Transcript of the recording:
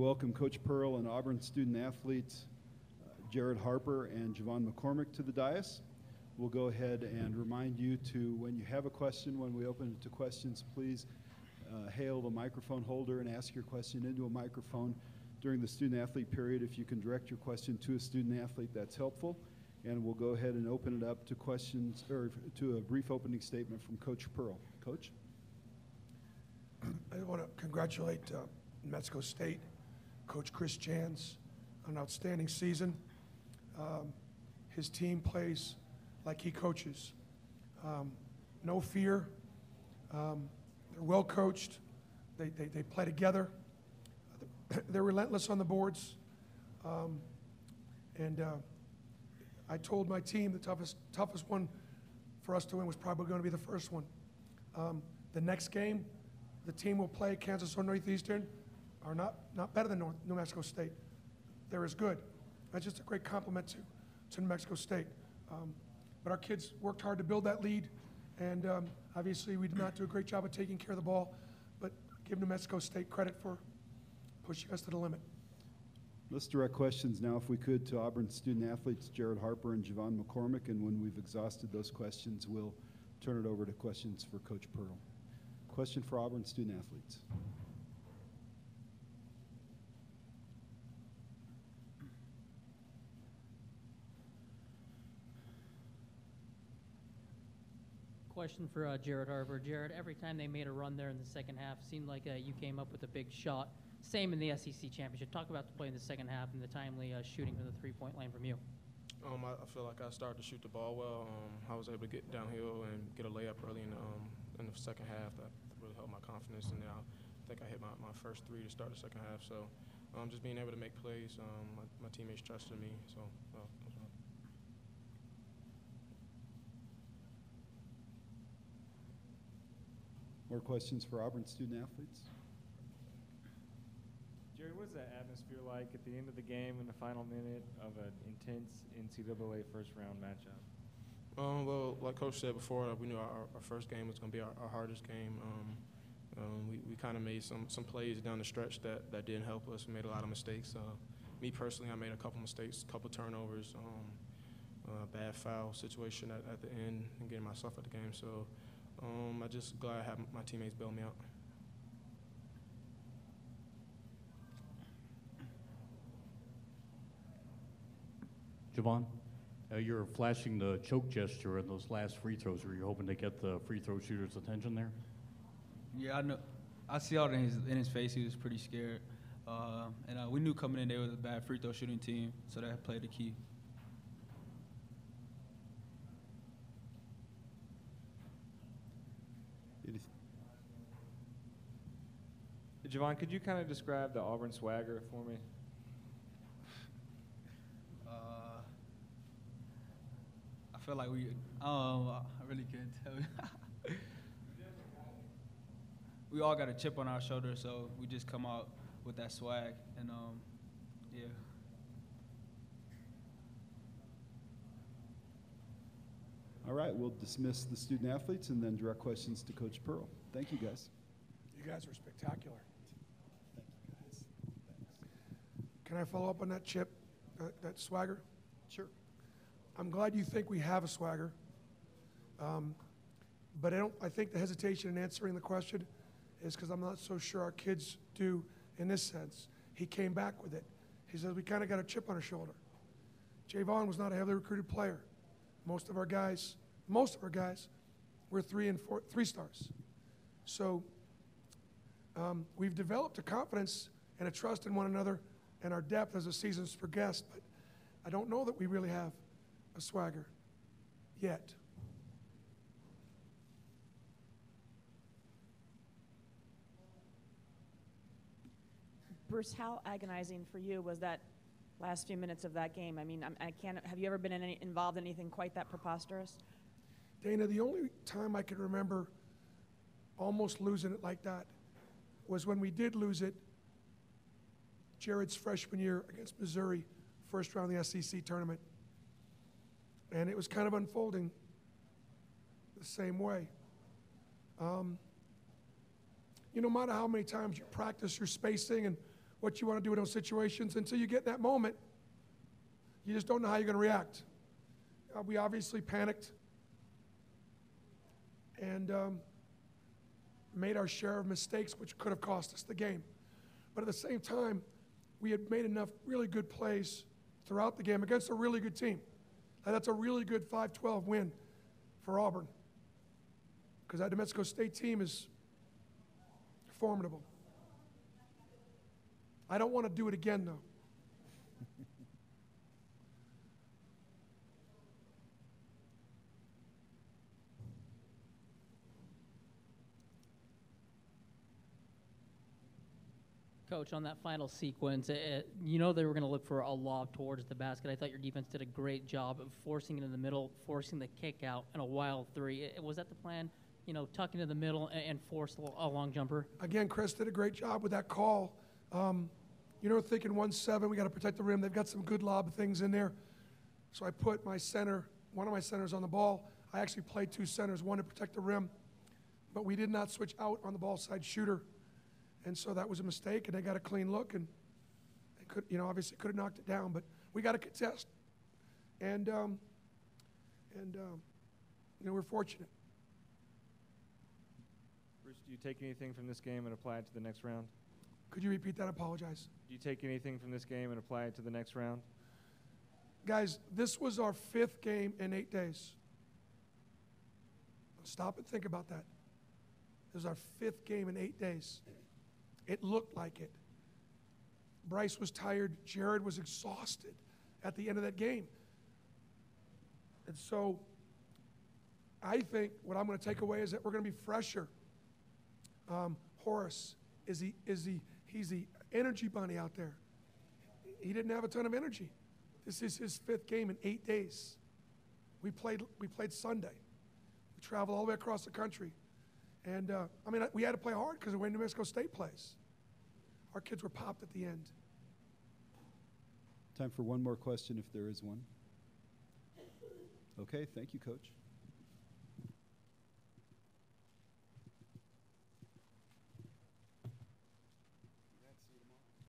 welcome Coach Pearl and Auburn student athletes Jared Harper and Javon McCormick to the dais. We'll go ahead and remind you to, when you have a question, when we open it to questions, please hail the microphone holder and ask your question into a microphone. During the student athlete period, if you can direct your question to a student athlete, that's helpful. And we'll go ahead and open it up to questions, or to a brief opening statement from Coach Pearl. Coach? I want to congratulate New Mexico State, Coach Chris Jans, on an outstanding season. His team plays like he coaches. No fear. They're well coached. They play together. They're relentless on the boards. I told my team the toughest one for us to win was probably going to be the first one. The next game, the team will play, Kansas or Northeastern, are not better than New Mexico State. They're as good. That's just a great compliment to New Mexico State. But our kids worked hard to build that lead, and obviously we did not do a great job of taking care of the ball, but give New Mexico State credit for pushing us to the limit. Let's direct questions now, if we could, to Auburn student athletes Jared Harper and Javon McCormick, and when we've exhausted those questions, we'll turn it over to questions for Coach Pearl. Question for Auburn student athletes. Question for Jared Harper. Jared, every time they made a run there in the second half, it seemed like you came up with a big shot. Same in the SEC Championship. Talk about the play in the second half and the timely shooting from the three-point line from you. I feel like I started to shoot the ball well. I was able to get downhill and get a layup early in the second half. That really helped my confidence, and now I think I hit my first three to start the second half. So just being able to make plays, my teammates trusted me. So More questions for Auburn student athletes? Jerry, what's the atmosphere like at the end of the game in the final minute of an intense NCAA first-round matchup? Well, like Coach said before, we knew our first game was going to be our hardest game. We kind of made some plays down the stretch that didn't help us. We made a lot of mistakes. Me personally, I made a couple mistakes, a couple turnovers, bad foul situation at the end, and getting myself at the game. So I'm just glad I had my teammates bail me out. Javon, you're flashing the choke gesture in those last free throws. Were you hoping to get the free throw shooter's attention there? Yeah, I know. I see all in his face. He was pretty scared, and we knew coming in there was a bad free throw shooting team, so that played the key. Javon, could you kind of describe the Auburn swagger for me? I feel like I really couldn't tell you. We all got a chip on our shoulder, so we just come out with that swag, and yeah. All right, we'll dismiss the student athletes and then direct questions to Coach Pearl. Thank you, guys. You guys are spectacular. Thank you, guys. Thanks. Can I follow up on that chip, that swagger? Sure. I'm glad you think we have a swagger, but I think the hesitation in answering the question is because I'm not so sure our kids do in this sense. He came back with it. He says we kind of got a chip on our shoulder. Javon was not a heavily recruited player. Most of our guys were 3 and 4 3-stars. So we've developed a confidence and a trust in one another and our depth as the season's progressed, but I don't know that we really have a swagger yet. Bruce, how agonizing for you was that last few minutes of that game? I mean, have you ever been involved in anything quite that preposterous? Dana, the only time I can remember almost losing it like that was when we did lose it Jared's freshman year against Missouri, first round of the SEC tournament. And it was kind of unfolding the same way. No matter how many times you practice your spacing and what you want to do in those situations. Until you get in that moment, you just don't know how you're going to react. We obviously panicked and made our share of mistakes, which could have cost us the game. But at the same time, we had made enough really good plays throughout the game against a really good team. And that's a really good 5-12 win for Auburn, because that New Mexico State team is formidable. I don't want to do it again, though. Coach, on that final sequence, you know they were going to look for a lob towards the basket. I thought your defense did a great job of forcing it in the middle, forcing the kick out, and a wild three. Was that the plan? You know, tuck into the middle and force a long jumper? Again, Chris did a great job with that call. You know, thinking 1-7, we got to protect the rim. They've got some good lob things in there. So I put my center, one of my centers on the ball. I actually played two centers, one to protect the rim, but we did not switch out on the ball side shooter. And so that was a mistake, and they got a clean look, and they could, you know, obviously could have knocked it down, but we got to contest. And you know, we're fortunate. Bruce, do you take anything from this game and apply it to the next round? Could you repeat that? I apologize. Do you take anything from this game and apply it to the next round? Guys, this was our 5th game in 8 days. Stop and think about that. This is our 5th game in 8 days. It looked like it. Bryce was tired. Jared was exhausted at the end of that game. And so I think what I'm going to take away is that we're going to be fresher. Horace, he's the energy bunny out there. He didn't have a ton of energy. This is his 5th game in 8 days. We played Sunday. We traveled all the way across the country. And, I mean, we had to play hard because of the way New Mexico State plays. Our kids were popped at the end. Time for one more question if there is one. Okay, thank you, Coach.